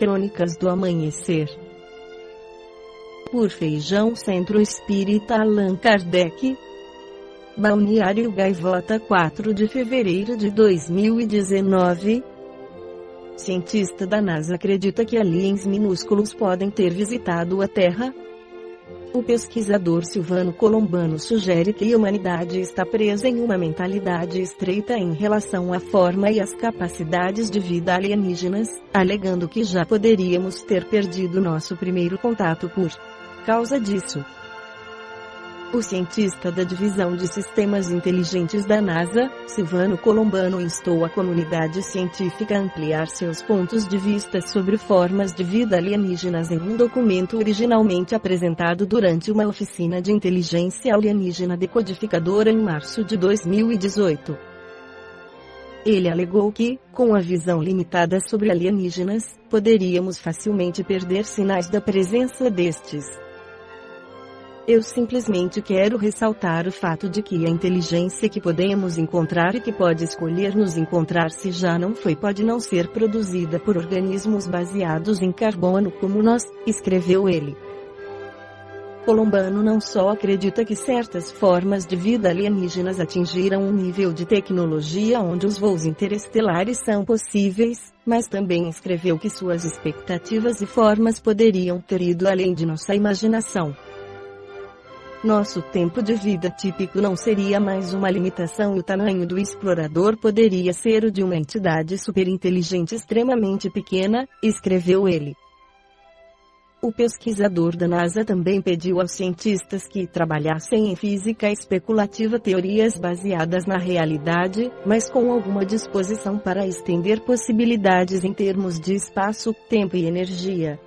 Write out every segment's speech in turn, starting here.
Crônicas do Amanhecer. Por Feijão Centro Espírita Allan Kardec. Balneário Gaivota, 4 de fevereiro de 2019. Cientista da NASA acredita que aliens minúsculos podem ter visitado a Terra. O pesquisador Silvano Colombano sugere que a humanidade está presa em uma mentalidade estreita em relação à forma e às capacidades de vida alienígenas, alegando que já poderíamos ter perdido nosso primeiro contato por causa disso. O cientista da Divisão de Sistemas Inteligentes da NASA, Silvano Colombano, instou a comunidade científica a ampliar seus pontos de vista sobre formas de vida alienígenas em um documento originalmente apresentado durante uma oficina de inteligência alienígena decodificadora em março de 2018. Ele alegou que, com a visão limitada sobre alienígenas, poderíamos facilmente perder sinais da presença destes. Eu simplesmente quero ressaltar o fato de que a inteligência que podemos encontrar e que pode escolher nos encontrar se já não foi pode não ser produzida por organismos baseados em carbono como nós, escreveu ele. Colombano não só acredita que certas formas de vida alienígenas atingiram um nível de tecnologia onde os voos interestelares são possíveis, mas também escreveu que suas expectativas e formas poderiam ter ido além de nossa imaginação. Nosso tempo de vida típico não seria mais uma limitação e o tamanho do explorador poderia ser o de uma entidade superinteligente extremamente pequena, escreveu ele. O pesquisador da NASA também pediu aos cientistas que trabalhassem em física especulativa, teorias baseadas na realidade, mas com alguma disposição para estender possibilidades em termos de espaço, tempo e energia.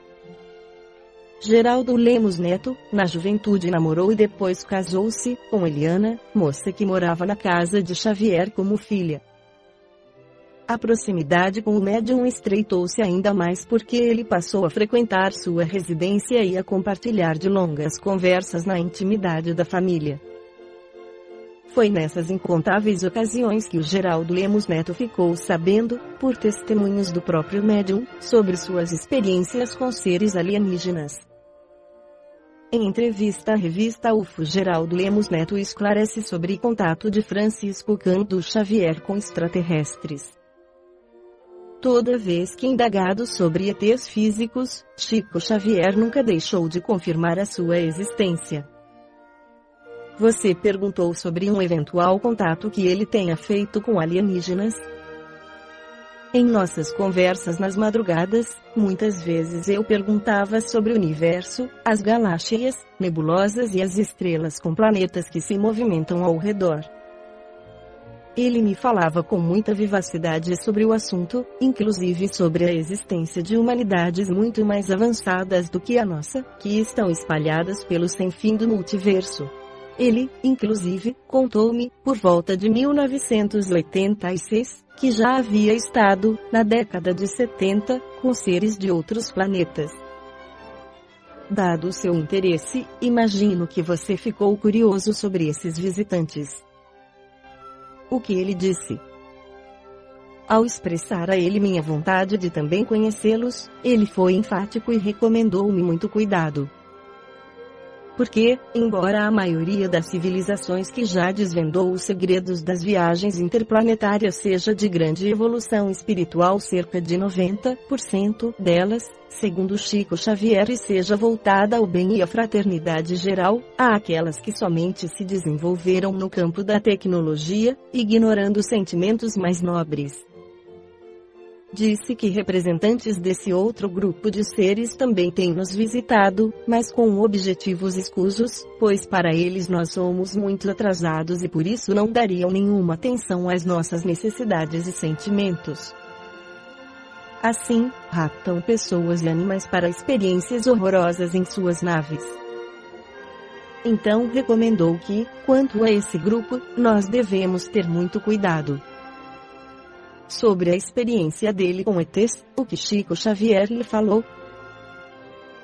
Geraldo Lemos Neto, na juventude namorou e depois casou-se com Eliana, moça que morava na casa de Xavier como filha. A proximidade com o médium estreitou-se ainda mais porque ele passou a frequentar sua residência e a compartilhar de longas conversas na intimidade da família. Foi nessas incontáveis ocasiões que o Geraldo Lemos Neto ficou sabendo, por testemunhos do próprio médium, sobre suas experiências com seres alienígenas. Em entrevista à revista UFO, Geraldo Lemos Neto esclarece sobre contato de Francisco Cândido Xavier com extraterrestres. Toda vez que indagado sobre ETs físicos, Chico Xavier nunca deixou de confirmar a sua existência. Você perguntou sobre um eventual contato que ele tenha feito com alienígenas? Em nossas conversas nas madrugadas, muitas vezes eu perguntava sobre o universo, as galáxias, nebulosas e as estrelas com planetas que se movimentam ao redor. Ele me falava com muita vivacidade sobre o assunto, inclusive sobre a existência de humanidades muito mais avançadas do que a nossa, que estão espalhadas pelo sem fim do multiverso. Ele, inclusive, contou-me, por volta de 1986, que já havia estado, na década de 70, com seres de outros planetas. Dado o seu interesse, imagino que você ficou curioso sobre esses visitantes. O que ele disse? Ao expressar a ele minha vontade de também conhecê-los, ele foi enfático e recomendou-me muito cuidado. Porque, embora a maioria das civilizações que já desvendou os segredos das viagens interplanetárias seja de grande evolução espiritual, cerca de 90% delas, segundo Chico Xavier, seja voltada ao bem e à fraternidade geral, há aquelas que somente se desenvolveram no campo da tecnologia, ignorando os sentimentos mais nobres. Disse que representantes desse outro grupo de seres também têm nos visitado, mas com objetivos escusos, pois para eles nós somos muito atrasados e por isso não dariam nenhuma atenção às nossas necessidades e sentimentos. Assim, raptam pessoas e animais para experiências horrorosas em suas naves. Então recomendou que, quanto a esse grupo, nós devemos ter muito cuidado. Sobre a experiência dele com ETs, o que Chico Xavier lhe falou.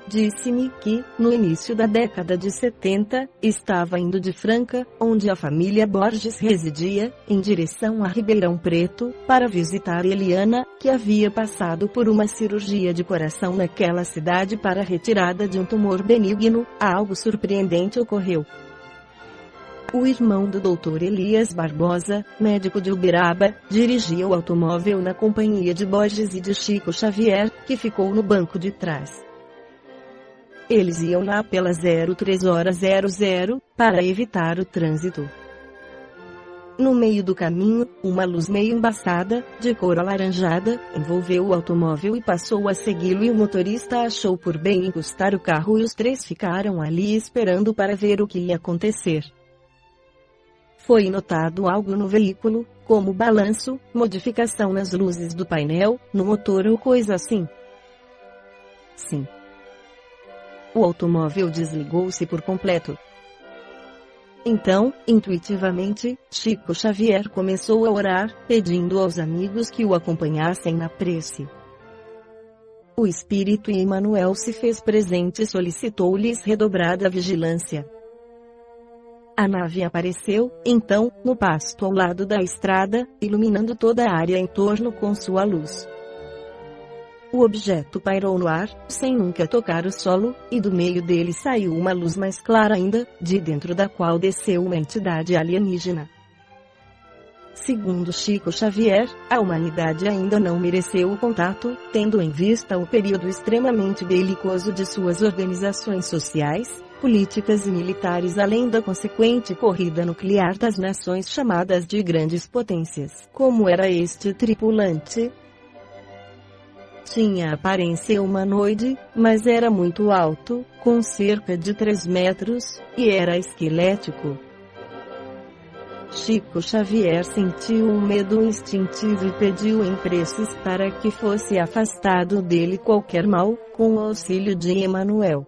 disse-me que, no início da década de 70, estava indo de Franca, onde a família Borges residia, em direção a Ribeirão Preto, para visitar Eliana, que havia passado por uma cirurgia de coração naquela cidade para a retirada de um tumor benigno. Algo surpreendente ocorreu. O irmão do Dr. Elias Barbosa, médico de Uberaba, dirigia o automóvel na companhia de Borges e de Chico Xavier, que ficou no banco de trás. Eles iam lá pelas 03h00, para evitar o trânsito. No meio do caminho, uma luz meio embaçada, de cor alaranjada, envolveu o automóvel e passou a segui-lo, e o motorista achou por bem encostar o carro, e os três ficaram ali esperando para ver o que ia acontecer. Foi notado algo no veículo, como balanço, modificação nas luzes do painel, no motor ou coisa assim. Sim. O automóvel desligou-se por completo. Então, intuitivamente, Chico Xavier começou a orar, pedindo aos amigos que o acompanhassem na prece. O Espírito Emmanuel se fez presente e solicitou-lhes redobrada vigilância. A nave apareceu, então, no pasto ao lado da estrada, iluminando toda a área em torno com sua luz. O objeto pairou no ar, sem nunca tocar o solo, e do meio dele saiu uma luz mais clara ainda, de dentro da qual desceu uma entidade alienígena. Segundo Chico Xavier, a humanidade ainda não mereceu o contato, tendo em vista o período extremamente belicoso de suas organizações sociais, políticas e militares, além da consequente corrida nuclear das nações chamadas de grandes potências. Como era este tripulante? Tinha aparência humanoide, mas era muito alto, com cerca de 3 metros, e era esquelético. Chico Xavier sentiu um medo instintivo e pediu em preces para que fosse afastado dele qualquer mal, com o auxílio de Emmanuel.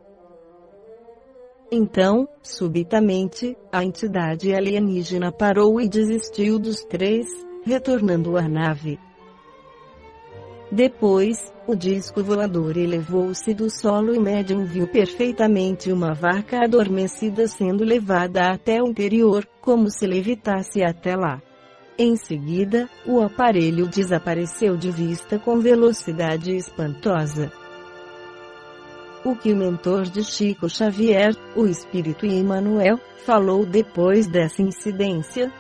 Então, subitamente, a entidade alienígena parou e desistiu dos três, retornando à nave. Depois, o disco voador elevou-se do solo e Médium viu perfeitamente uma vaca adormecida sendo levada até o interior, como se levitasse até lá. Em seguida, o aparelho desapareceu de vista com velocidade espantosa. O que o mentor de Chico Xavier, o Espírito Emmanuel, falou depois dessa incidência?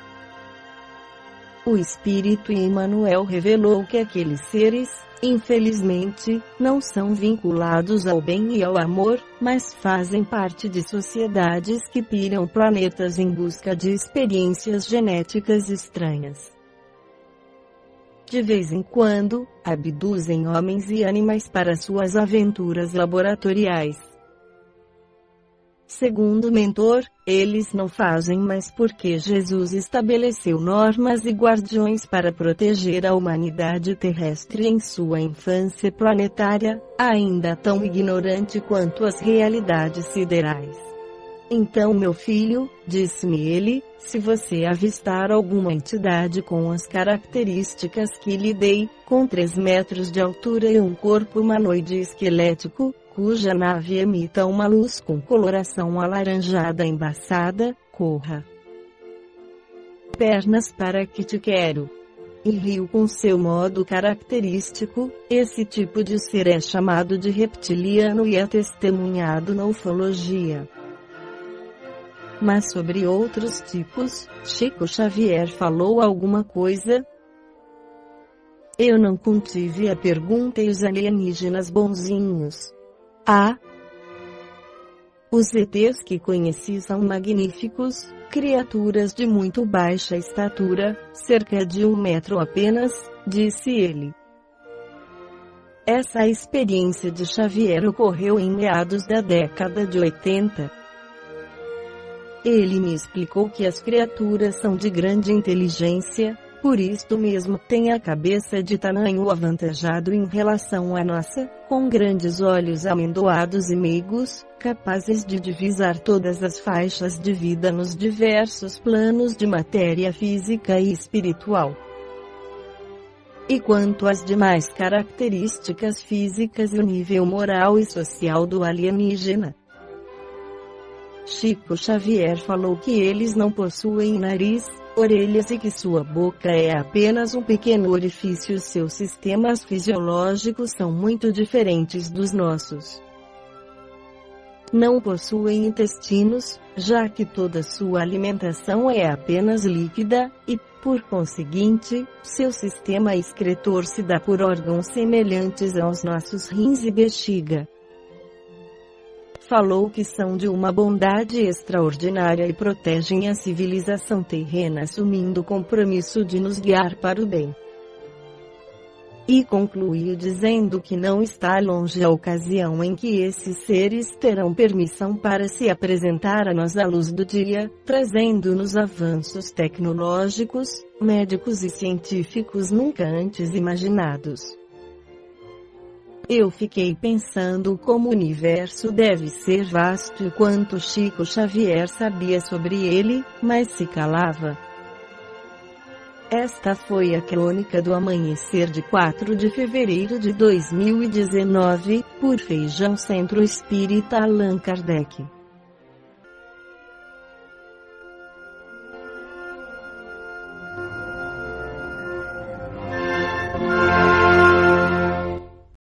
O Espírito Emmanuel revelou que aqueles seres, infelizmente, não são vinculados ao bem e ao amor, mas fazem parte de sociedades que piram planetas em busca de experiências genéticas estranhas. De vez em quando, abduzem homens e animais para suas aventuras laboratoriais. Segundo o mentor, eles não fazem mais porque Jesus estabeleceu normas e guardiões para proteger a humanidade terrestre em sua infância planetária, ainda tão ignorante quanto as realidades siderais. Então, meu filho, disse-me ele, se você avistar alguma entidade com as características que lhe dei, com 3 metros de altura e um corpo humanoide esquelético, cuja nave emita uma luz com coloração alaranjada embaçada, corra. Pernas para que te quero. E riu com seu modo característico. Esse tipo de ser é chamado de reptiliano e é testemunhado na ufologia. Mas sobre outros tipos, Chico Xavier falou alguma coisa? Eu não contive a pergunta e os alienígenas bonzinhos. Os ETs que conheci são magníficos, criaturas de muito baixa estatura, cerca de 1 metro apenas, disse ele. Essa experiência de Xavier ocorreu em meados da década de 80. Ele me explicou que as criaturas são de grande inteligência, por isto mesmo têm a cabeça de tamanho avantajado em relação à nossa, com grandes olhos amendoados e meigos, capazes de divisar todas as faixas de vida nos diversos planos de matéria física e espiritual. E quanto às demais características físicas e o nível moral e social do alienígena, Chico Xavier falou que eles não possuem nariz, orelhas e que sua boca é apenas um pequeno orifício. Seus sistemas fisiológicos são muito diferentes dos nossos. Não possuem intestinos, já que toda sua alimentação é apenas líquida, e, por conseguinte, seu sistema excretor se dá por órgãos semelhantes aos nossos rins e bexiga. Falou que são de uma bondade extraordinária e protegem a civilização terrena, assumindo o compromisso de nos guiar para o bem. E concluiu dizendo que não está longe a ocasião em que esses seres terão permissão para se apresentar a nós à luz do dia, trazendo-nos avanços tecnológicos, médicos e científicos nunca antes imaginados. Eu fiquei pensando como o universo deve ser vasto e quanto Chico Xavier sabia sobre ele, mas se calava. Esta foi a crônica do amanhecer de 4 de fevereiro de 2019, por Feijão Centro Espírita Allan Kardec.